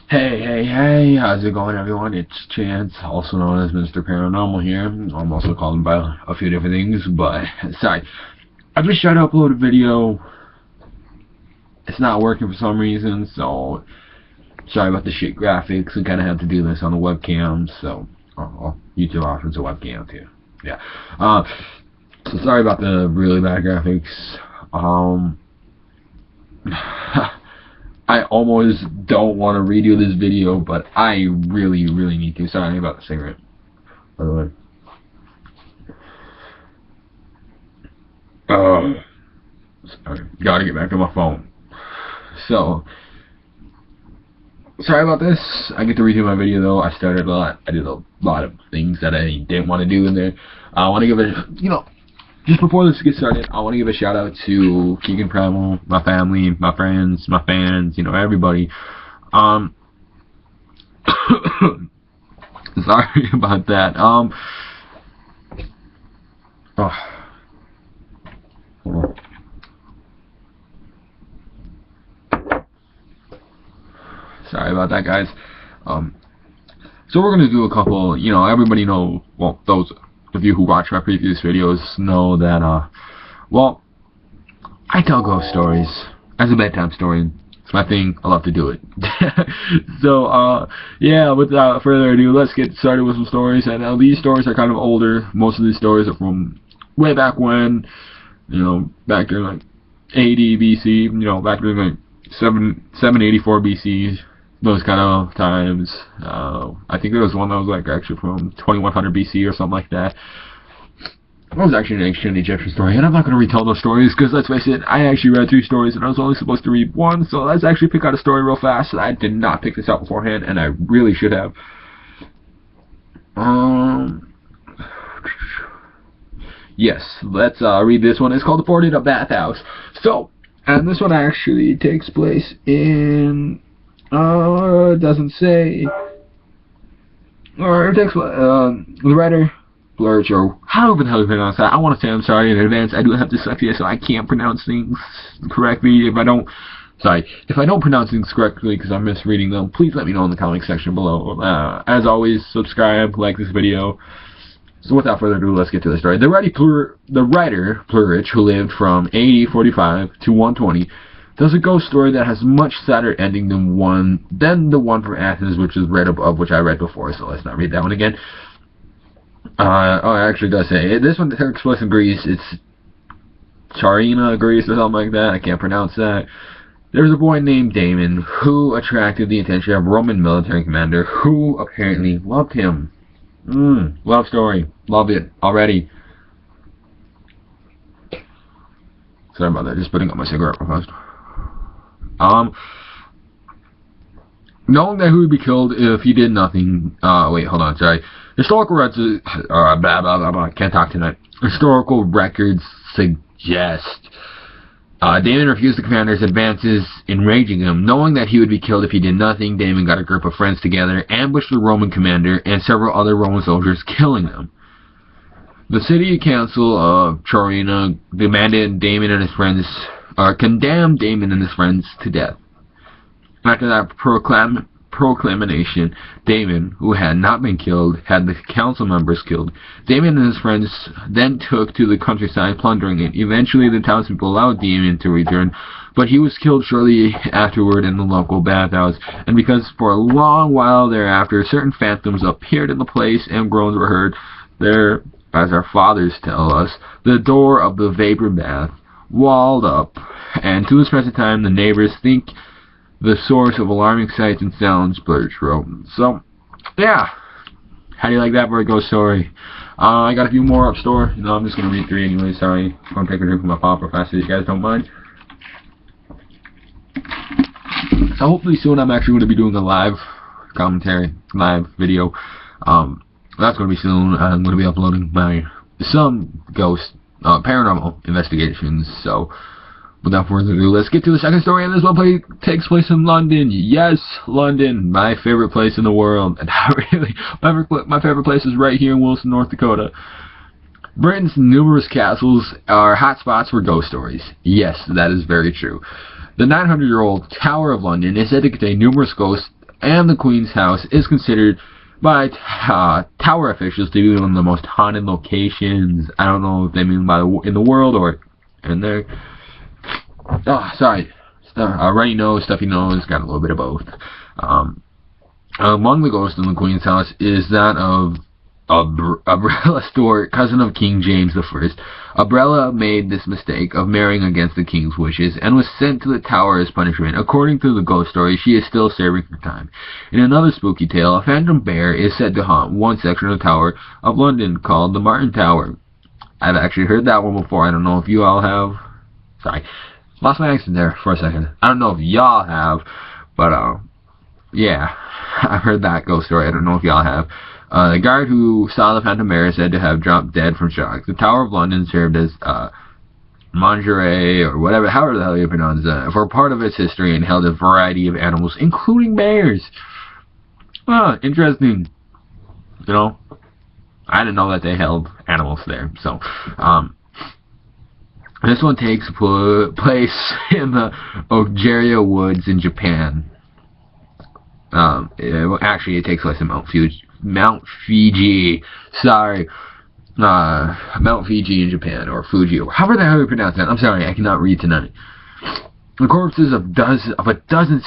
Hey, how's it going, everyone? It's Chance, also known as Mr. Paranormal here. I'm also called by a few different things, but, sorry. I just tried to upload a video. It's not working for some reason, so, sorry about the shit graphics. I kinda have to do this on the webcam, so, YouTube offers a webcam, too. Yeah. So sorry about the really bad graphics. I almost don't want to redo this video, but I really need to. Sorry about the cigarette, by the way. Sorry. Gotta get back to my phone. So, sorry about this. I get to redo my video though. I did a lot of things that I didn't want to do in there. I want to give it, just before this gets started, I want to give a shout out to Keegan Primal, my family, my friends, my fans, everybody. Sorry about that. Sorry about that, guys. So we're gonna do a couple. Everybody know. Well, those of you who watch my previous videos know that. Well, I tell ghost stories as a bedtime story. It's my thing. I love to do it. So, yeah. Without further ado, let's get started with some stories. And these stories are kind of older. Most of these stories are from way back when. Back during like 80 BC. Back during like 784 BC. Those kind of times. I think there was one that was like actually from 2100 BC or something like that. That was actually an ancient Egyptian story, and I'm not going to retell those stories because let's face it, I actually read 3 stories and I was only supposed to read 1, so let's actually pick out a story real fast. I did not pick this out beforehand, and I really should have. Yes, let's read this one. It's called The Florida Bathhouse. So, and this one actually takes place in... it doesn't say. Or it takes the writer, Blurch, or however the hell you pronounce that. I want to say I'm sorry in advance. I do have dyslexia, so I can't pronounce things correctly. If I don't pronounce things correctly because I'm misreading them, please let me know in the comment section below. As always, subscribe, like this video. So without further ado, let's get to the story. The writer, Blurch, who lived from AD 45 to 120, there's a ghost story that has much sadder ending than the one from Athens, which is read above, which I read before, so let's not read that one again. It actually does say, this one takes place in Greece. It's Charina, Greece, or something like that. I can't pronounce that. There's a boy named Damon who attracted the attention of a Roman military commander who apparently loved him. Love story. Love it already. Sorry about that, just putting up my cigarette real fast. Knowing that he would be killed if he did nothing. Wait, hold on, sorry. Historical records. Can't talk tonight. Historical records suggest Damon refused the commander's advances, enraging him. Knowing that he would be killed if he did nothing, Damon got a group of friends together, ambushed the Roman commander and several other Roman soldiers, killing them. The city council of Charina condemned Damon and his friends to death. After that proclamation, Damon, who had not been killed, had the council members killed. Damon and his friends then took to the countryside, plundering it. Eventually, the townspeople allowed Damon to return, but he was killed shortly afterward in the local bathhouse. And because for a long while thereafter, certain phantoms appeared in the place and groans were heard, there, as our fathers tell us, the door of the vapor bath walled up, and to this present time the neighbors think the source of alarming sights and sounds, Blurch wrote. So, yeah. How do you like that for a ghost story? I got a few more up store. I'm just going to read 3 anyway, sorry. I'm going to take a drink from my pop real fast so you guys don't mind. So hopefully soon I'm actually going to be doing a live commentary, live video. That's going to be soon. I'm going to be uploading some ghost paranormal investigations. So without further ado, let's get to the second story, and this one takes place in London. Yes, London, my favorite place in the world. And my favorite place is right here in Wilson, North Dakota. Britain's numerous castles are hotspots for ghost stories. Yes, that is very true. The 900-year-old Tower of London is said to contain numerous ghosts and the Queen's house is considered by tower officials to be one of the most haunted locations. I don't know if they mean by in the world or in there. Oh, sorry. Runny nose, stuffy nose, got a little bit of both. Among the ghosts in the Queen's house is that of Umbrella Stewart, cousin of King James I. Umbrella made this mistake of marrying against the king's wishes and was sent to the tower as punishment. According to the ghost story, she is still serving her time. In another spooky tale, a phantom bear is said to haunt one section of the Tower of London called the Martin Tower. I've actually heard that one before. I don't know if you all have. Sorry. Lost my accent there for a second. I don't know if y'all have, but yeah, I've heard that ghost story. I don't know if y'all have. The guard who saw the Phantom Bear is said to have dropped dead from shock. The Tower of London served as Mangeray, or whatever, however the hell you pronounce that, for part of its history and held a variety of animals, including bears. Interesting. You know, I didn't know that they held animals there. So, this one takes place in the Ojeria Woods in Japan. Actually, it takes place in Mount Fiji. Sorry. Mount Fiji in Japan, or Fuji, or however the hell you pronounce that. I'm sorry, I cannot read tonight. The corpses of a dozen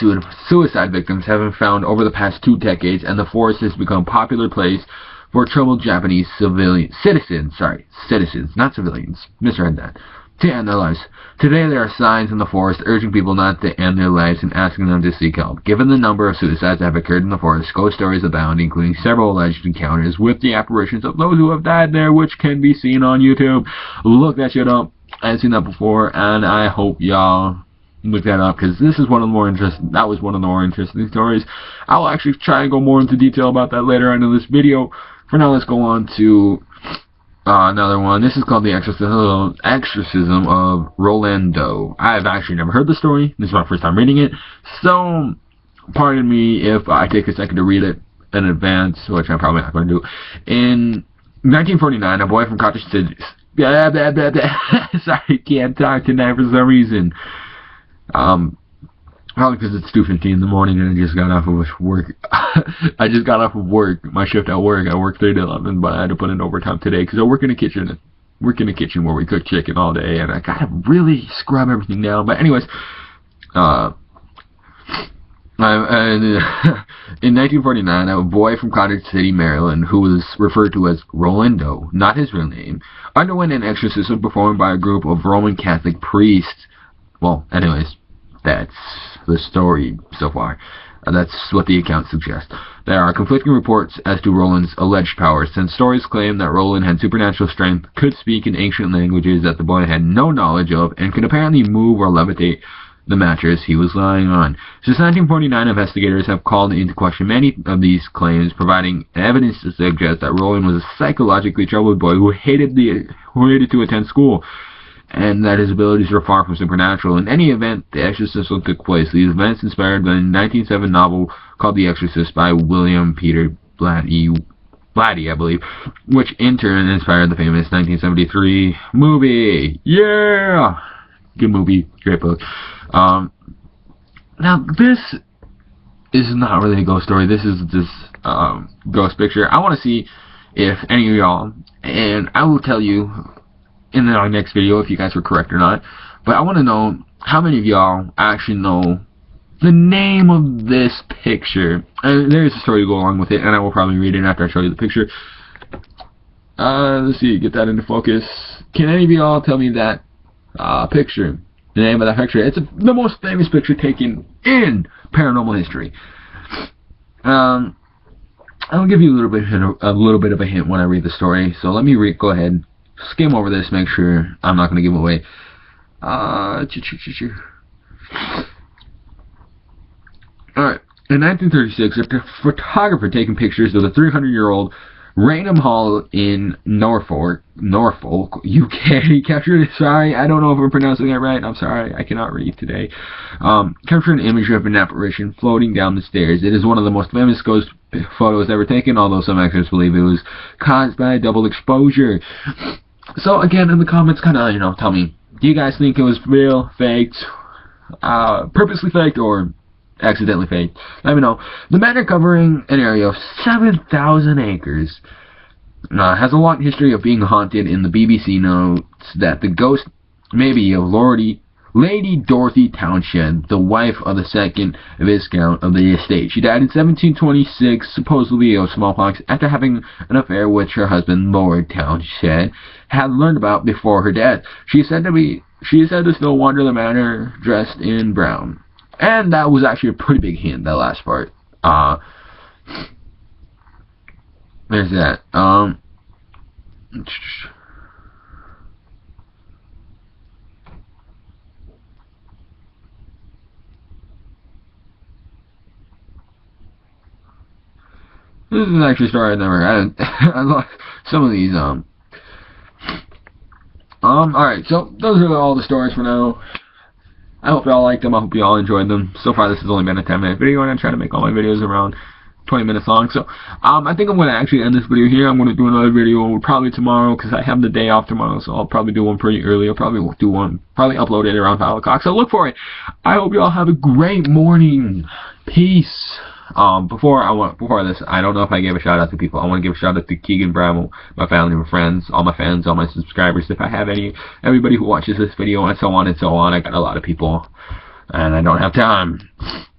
suicide victims have been found over the past 2 decades, and the forest has become a popular place for troubled Japanese citizens, not civilians, misread that, to end their lives. Today there are signs in the forest urging people not to end their lives and asking them to seek help. Given the number of suicides that have occurred in the forest, ghost stories abound, including several alleged encounters with the apparitions of those who have died there, which can be seen on YouTube. Look that shit up. I've seen that before, and I hope y'all look that up, because this is one of the more interesting, that was one of the more interesting stories. I'll actually try and go more into detail about that later on in this video. For now, let's go on to another one. This is called The Exorcism of Rolando. I've actually never heard the story. This is my first time reading it, so pardon me if I take a second to read it in advance, which I'm probably not going to do. In 1949, a boy from Cottage City... Sorry, can't talk tonight for some reason. Probably because it's 2:15 in the morning and I just got off of work. I just got off of work, my shift at work. I work 3 to 11, but I had to put in overtime today because I work in a kitchen. Where we cook chicken all day, and I gotta really scrub everything down. But anyways, in 1949, a boy from Cottage City, Maryland, who was referred to as Rolando, not his real name, underwent an exorcism performed by a group of Roman Catholic priests. Well, anyways, that's the story so far. That's what the account suggests. There are conflicting reports as to Roland's alleged powers, since stories claim that Roland had supernatural strength, could speak in ancient languages that the boy had no knowledge of, and could apparently move or levitate the mattress he was lying on. Since 1949, investigators have called into question many of these claims, providing evidence to suggest that Roland was a psychologically troubled boy who hated to attend school, and that his abilities were far from supernatural. In any event, the exorcism took place. These events inspired the 1907 novel called The Exorcist by William Peter Blatty, I believe, which in turn inspired the famous 1973 movie. Yeah! Good movie, great book. Now, this is not really a ghost story. This is ghost picture. I want to see if any of y'all, and I will tell you in our next video if you guys were correct or not, but I want to know how many of y'all actually know the name of this picture. And there's a story to go along with it, and I will probably read it after I show you the picture. Let's see, get that into focus. Can any of y'all tell me that picture? The name of that picture? It's the most famous picture taken in paranormal history. I'll give you a little bit of a hint when I read the story. So let me go ahead, skim over this, make sure I'm not going to give away. Alright. In 1936, a photographer taking pictures of the 300-year-old Raynham Hall in Norfolk, UK, captured, sorry, I don't know if I'm pronouncing that right, I'm sorry, I cannot read today, captured an image of an apparition floating down the stairs. It is one of the most famous ghost photos ever taken, although some experts believe it was caused by double exposure. So again, in the comments, kind of, tell me, do you guys think it was real, faked, purposely faked, or accidentally faked, let me know. The manor, covering an area of 7,000 acres, has a long history of being haunted, and the BBC notes that the ghost may be of Lady Dorothy Townshend, the wife of the second Viscount of the estate. She died in 1726, supposedly of smallpox, after having an affair which her husband, Lord Townshend, had learned about before her death. She is said to still wander the manor dressed in brown. And that was actually a pretty big hint, that last part. There's that. This is actually a story I've never had. I love some of these, alright, so those are all the stories for now. I hope y'all liked them. I hope y'all enjoyed them. So far, this has only been a 10-minute video, and I try to make all my videos around 20 minutes long. So, I think I'm going to actually end this video here. I'm going to do another video probably tomorrow, because I have the day off tomorrow, so I'll probably do one pretty early. I'll probably upload it around 5 o'clock, so look for it. I hope y'all have a great morning. Peace. Before this, I don't know if I gave a shout out to people. I want to give a shout out to Keegan Bramwell, my family, my friends, all my fans, all my subscribers. If I have everybody who watches this video, and so on and so on. I got a lot of people, and I don't have time.